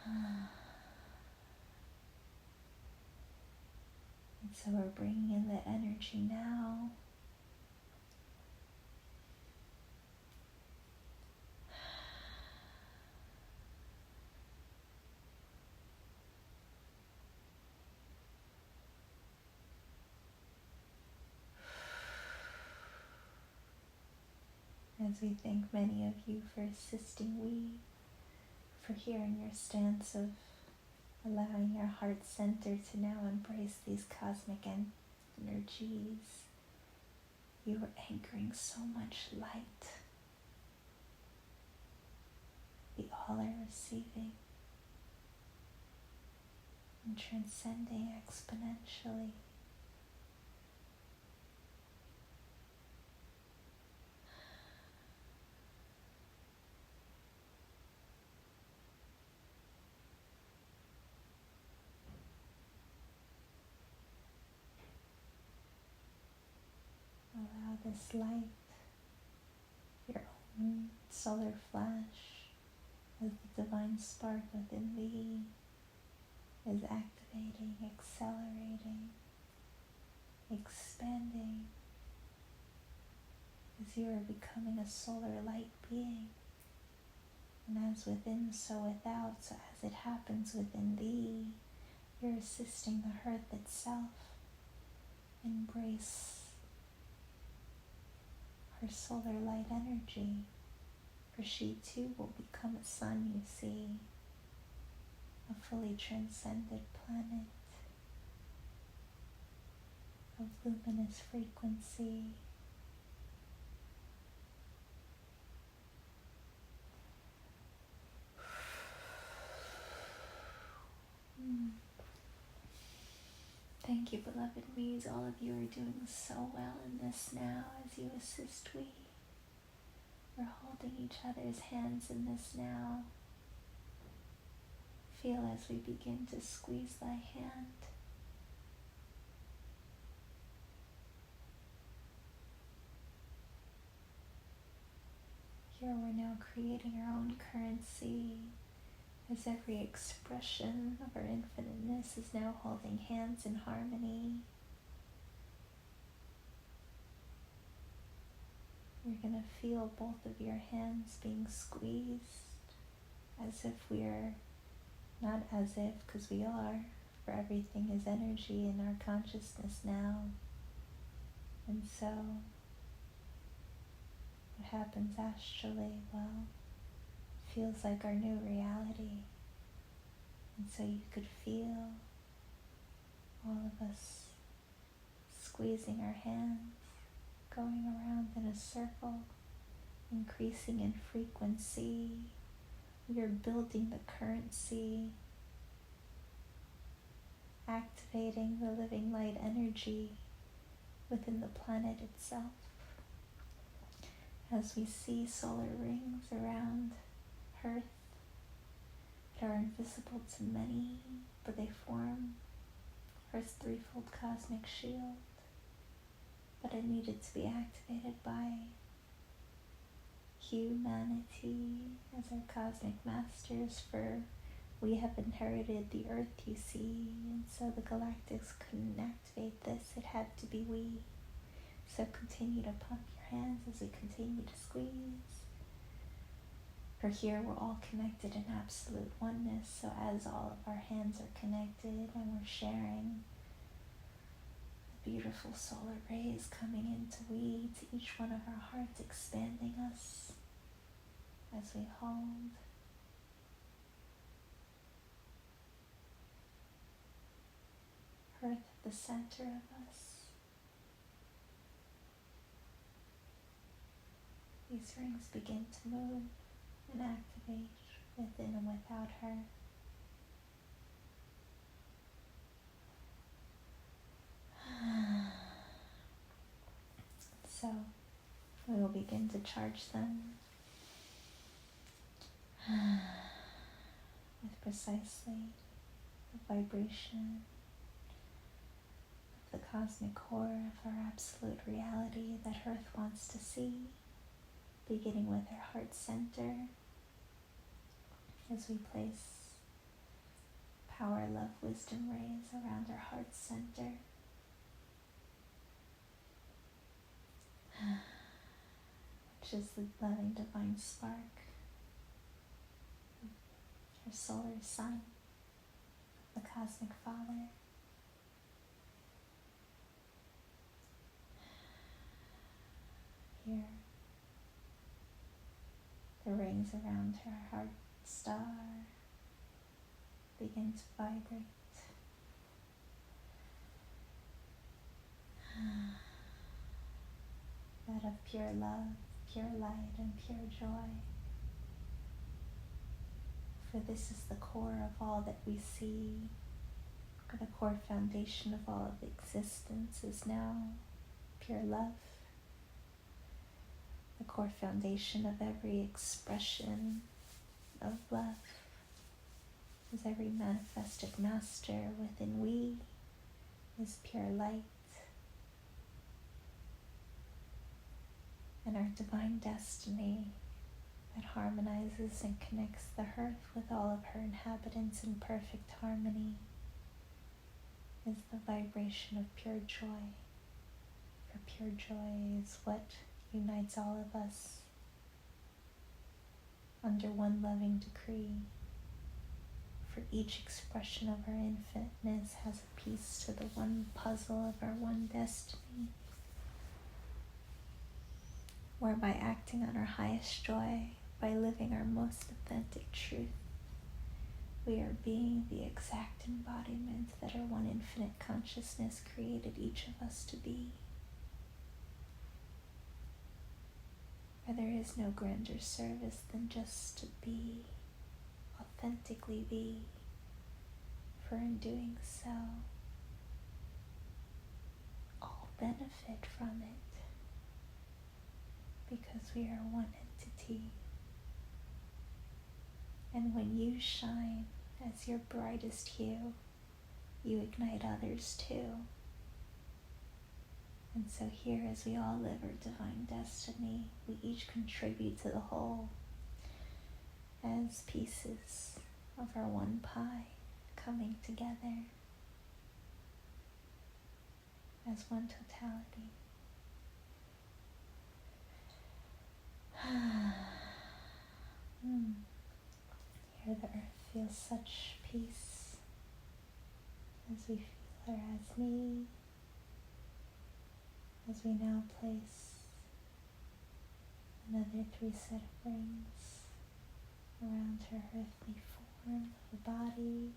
And so we're bringing in the energy now. As we thank many of you for assisting we, for hearing your stance of allowing your heart center to now embrace these cosmic energies. You are anchoring so much light. We all are receiving and transcending exponentially. Allow this light, your own solar flash, as the divine spark within thee is activating, accelerating, expanding, as you are becoming a solar light being. And as within, so without, so as it happens within thee, you're assisting the hearth itself embrace her solar light energy, for she too will become a sun, you see, a fully transcended planet of luminous frequency. Thank you, beloved me's. All of you are doing so well in this now as you assist we. We're holding each other's hands in this now. Feel as we begin to squeeze thy hand. Here we're now creating our own currency, as every expression of our infiniteness is now holding hands in harmony. You're going to feel both of your hands being squeezed, as if we're, not as if, because we are, for everything is energy in our consciousness now. And so, what happens astrally, well, feels like our new reality. And so you could feel all of us squeezing our hands, going around in a circle, increasing in frequency. We are building the currency, activating the living light energy within the planet itself. As we see solar rings around Earth that are invisible to many, but they form Earth's threefold cosmic shield. But it needed to be activated by humanity as our Cosmic Masters, for we have inherited the Earth, you see, and so the galactics couldn't activate this, it had to be we. So continue to pump your hands as we continue to squeeze. For here we're all connected in absolute oneness, so as all of our hands are connected and we're sharing the beautiful solar rays coming into we, to each one of our hearts, expanding us as we hold. Earth at the center of us. These rings begin to move and activate within and without her. So we will begin to charge them with precisely the vibration of the cosmic core of our absolute reality that Earth wants to see, beginning with our heart center, as we place power, love, wisdom rays around our heart center. Which is the loving divine spark, our solar sun, the Cosmic Father. Here, the rings around her heart star begin to vibrate. That of pure love, pure light, and pure joy. For this is the core of all that we see. The core foundation of all of existence is now pure love. The core foundation of every expression of love is every manifested master within we is pure light. And our divine destiny that harmonizes and connects the earth with all of her inhabitants in perfect harmony is the vibration of pure joy. For pure joy is what unites all of us under one loving decree. For each expression of our infiniteness has a piece to the one puzzle of our one destiny, where by acting on our highest joy, by living our most authentic truth, we are being the exact embodiment that our one infinite consciousness created each of us to be. For there is no grander service than just to be, authentically be, for in doing so, all benefit from it, because we are one entity. And when you shine as your brightest hue, you ignite others too. And so here, as we all live our divine destiny, we each contribute to the whole as pieces of our one pie coming together as one totality. Here the earth feels such peace as we feel her as me, as we now place another 3 set of rings around her earthly form of a body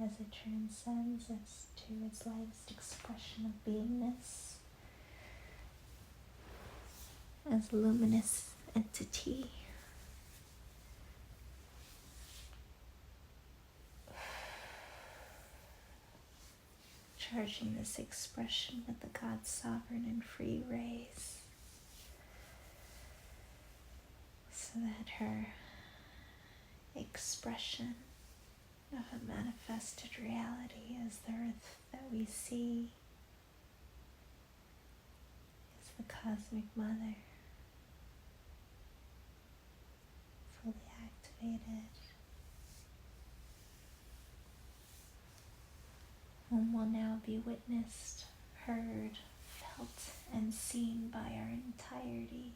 as it transcends us to its lightest expression of beingness as a luminous entity. Charging this expression with the God's sovereign and free rays, so that her expression of a manifested reality as the earth that we see is the Cosmic Mother, fully activated, whom will now be witnessed, heard, felt, and seen by our entirety.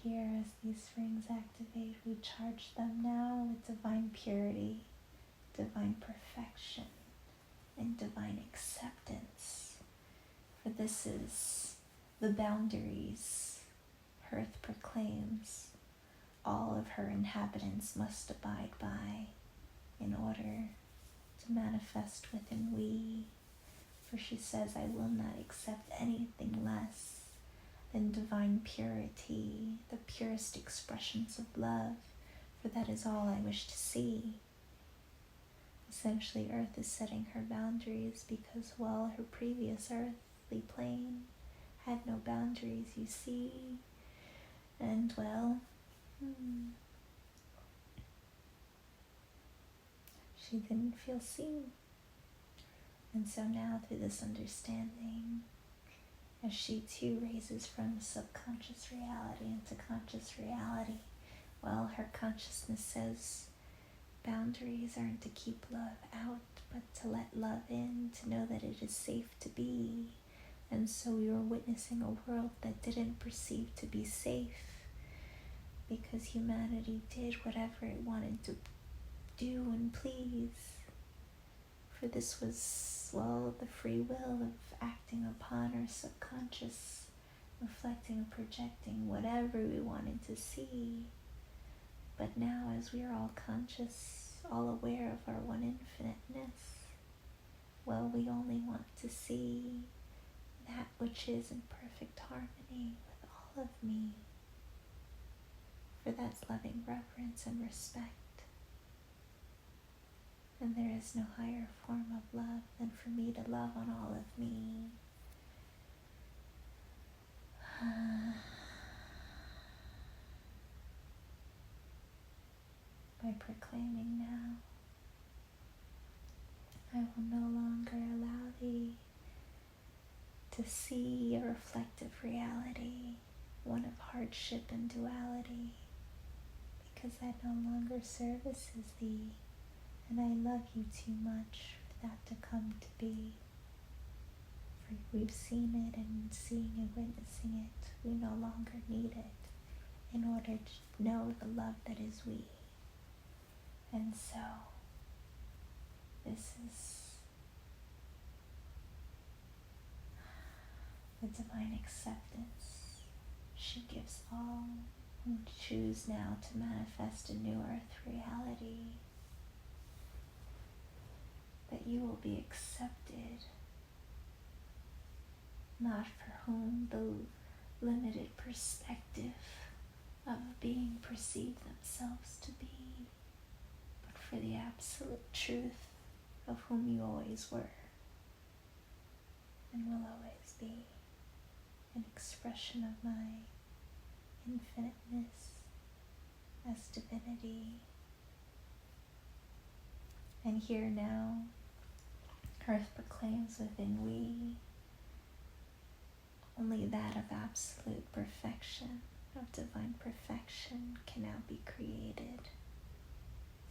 Here, as these rings activate, we charge them now with divine purity, divine perfection, and divine acceptance. For this is the boundaries Earth proclaims all of her inhabitants must abide by in order to manifest within we. For she says, I will not accept anything less than divine purity, the purest expressions of love, for that is all I wish to see. Essentially, Earth is setting her boundaries because, well, her previous earthly plane had no boundaries, you see, and, well, she didn't feel seen. And so now, through this understanding, as she too raises from subconscious reality into conscious reality, well, her consciousness says boundaries aren't to keep love out, but to let love in, to know that it is safe to be. And so we were witnessing a world that didn't perceive to be safe, because humanity did whatever it wanted to do and please. For this was, well, the free will of acting upon our subconscious, reflecting and projecting whatever we wanted to see. But now, as we are all conscious, all aware of our one infiniteness, well, we only want to see that which is in perfect harmony with all of me. For that's loving reverence and respect. And there is no higher form of love than for me to love on all of me. By proclaiming now, I will no longer allow thee to see a reflective reality, one of hardship and duality, because that no longer services thee, and I love you too much for that to come to be. For we've seen it, and seeing and witnessing it, we no longer need it in order to know the love that is we. And so, this is the divine acceptance she gives all who choose now to manifest a new earth reality, that you will be accepted, not for whom the limited perspective of being perceive themselves to be, but for the absolute truth of whom you always were and will always be, an expression of my infiniteness as divinity. And here now, Earth proclaims within we only that of absolute perfection, of divine perfection, can now be created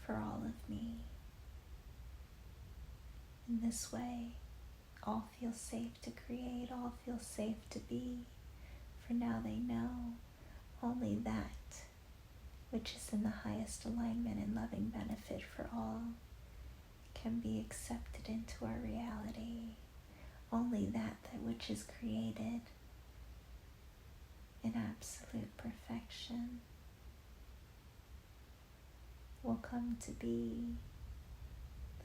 for all of me. In this way, all feel safe to create, all feel safe to be, for now they know only that which is in the highest alignment and loving benefit for all can be accepted into our reality. Only that which is created in absolute perfection will come to be.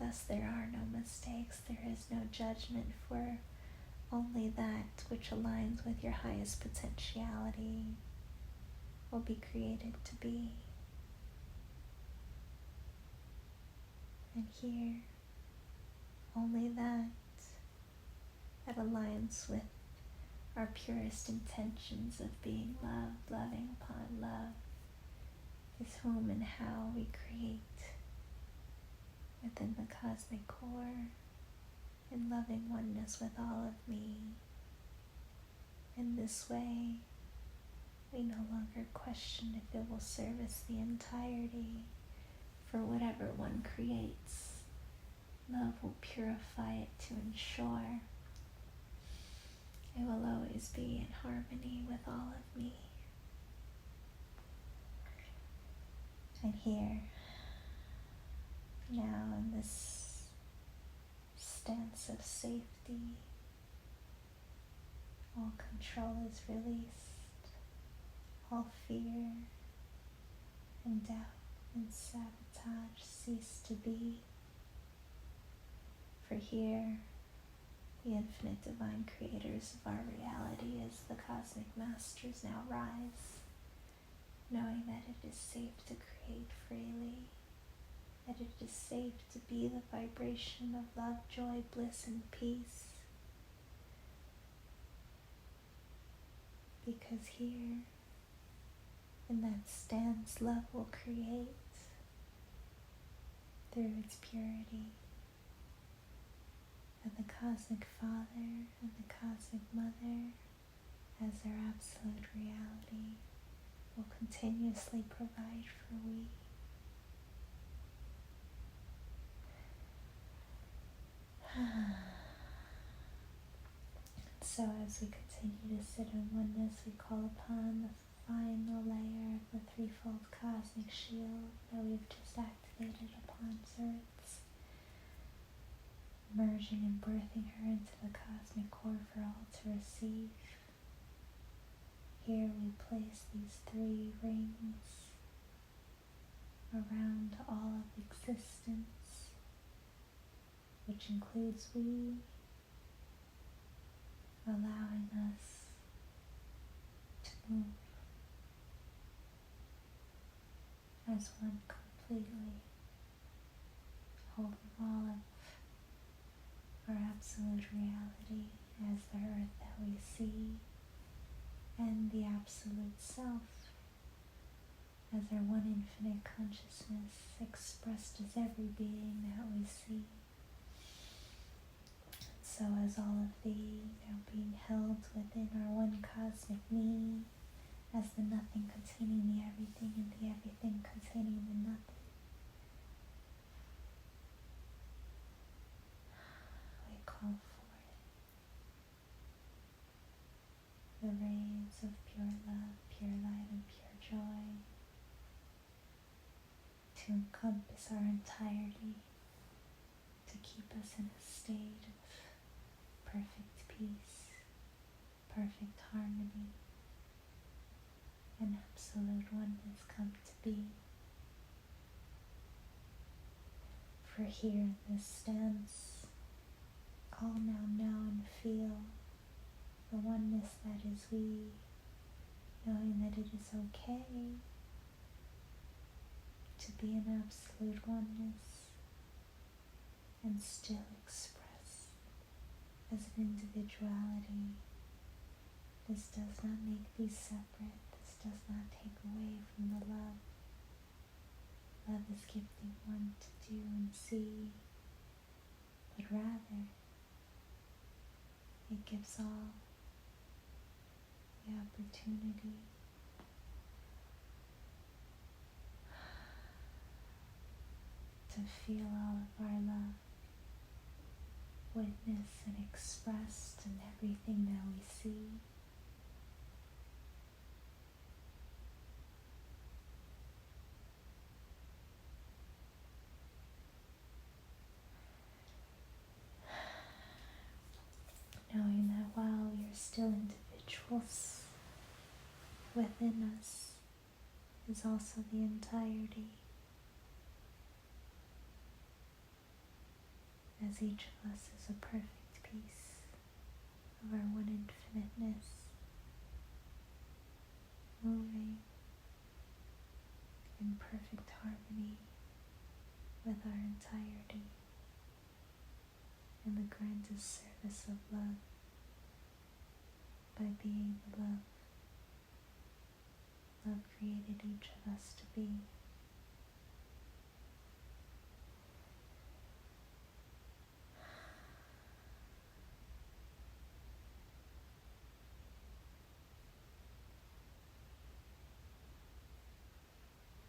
Thus there are no mistakes, there is no judgment, for only that which aligns with your highest potentiality will be created to be. And here, only that aligns with our purest intentions of being love, loving upon love, is whom and how we create within the cosmic core, in loving oneness with all of me. In this way, we no longer question if it will service the entirety, for whatever one creates, love will purify it to ensure it will always be in harmony with all of me. And here, now in this stance of safety, all control is released, all fear and doubt and sabotage cease to be. For here, the infinite divine creators of our reality as the Cosmic Masters now rise, knowing that it is safe to create freely, that it is safe to be the vibration of love, joy, bliss, and peace. Because here, in that stance, love will create through its purity. And the Cosmic Father and the Cosmic Mother, as their absolute reality, will continuously provide for we. So as we continue to sit in oneness, we call upon the final layer of the threefold cosmic shield that we've just activated upon Earth's, merging and birthing her into the cosmic core for all to receive. Here we place these 3 rings around all of existence, which includes we, allowing us to move as one completely, holding all of our absolute reality as the earth that we see, and the absolute self as our one infinite consciousness expressed as every being that we see. So as all of these are being held within our one cosmic me, as the nothing containing the everything and the everything containing the nothing, encompass our entirety, to keep us in a state of perfect peace, perfect harmony, and absolute oneness come to be. For here in this stance, all now know and feel the oneness that is we, knowing that it is okay to be in absolute oneness and still express as an individuality. This does not make these separate. This does not take away from the love. Love is gifting one to do and see, but rather it gives all the opportunity to feel all of our love, witnessed and expressed in everything that we see. Knowing that while we are still individuals, within us is also the entirety, as each of us is a perfect piece of our one infiniteness, moving in perfect harmony with our entirety in the grandest service of love, by being the love love created each of us to be.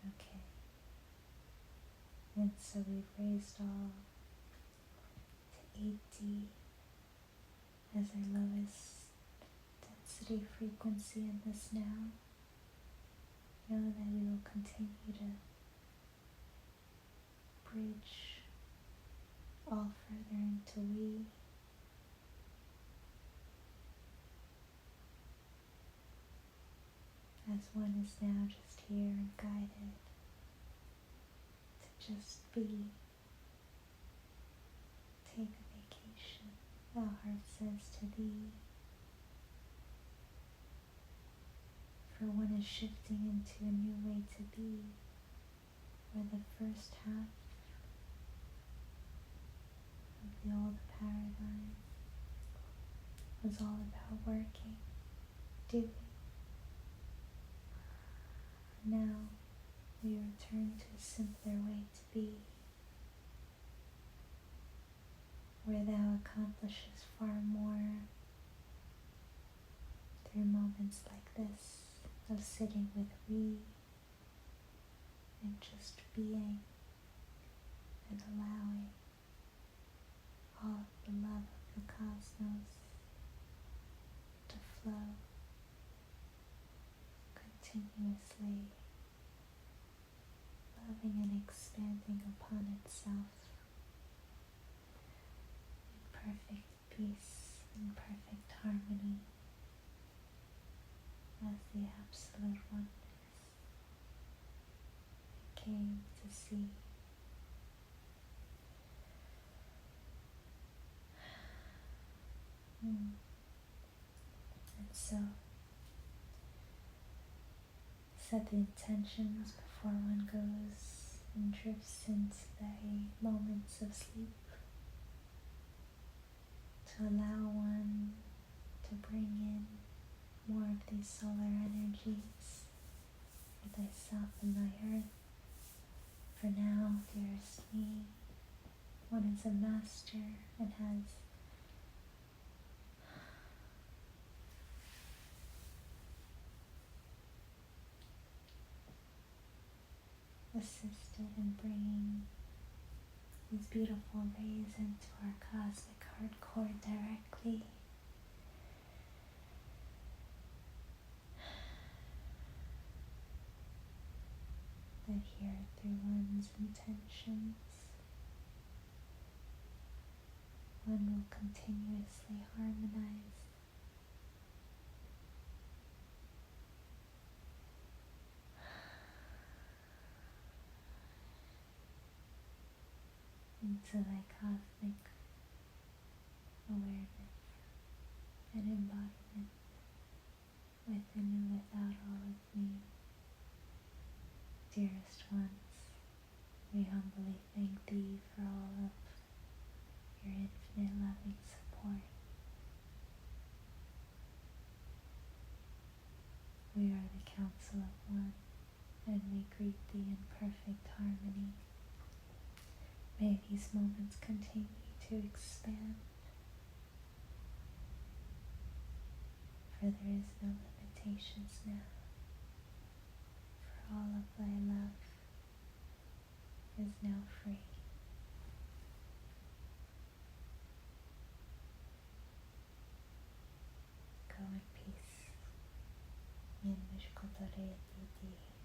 Okay, and so we've raised all to 8D as our lowest density frequency in this now. Know that we will continue to bridge all further into we. As one is now just here and guided to just be. Take a vacation, our heart says to thee. For one is shifting into a new way to be, where the first half of the old paradigm was all about working, doing. Now we return to a simpler way to be, where thou accomplishes far more through moments like this of sitting with we and just being and allowing all of the love of the cosmos to flow continuously, loving and expanding upon itself in perfect peace and perfect harmony as the Absolute Oneness came to see. And so, set the intentions before one goes and drifts into the moments of sleep, to allow one to bring in more of these solar energies for thyself and thy earth. For now, dearest me, one is a master and has assisted in bringing these beautiful rays into our cosmic heart core directly. Thy adhere through one's intentions, one will continuously harmonize into thy cosmic awareness and embodiment within and without all of me. Dearest ones, we humbly thank thee for all of your infinite loving support. We are the Council of One, and we greet thee in perfect harmony. May these moments continue to expand, for there is no limitations now, for all of thy love is now free. Go in peace. Yin Mishkotorei Didi.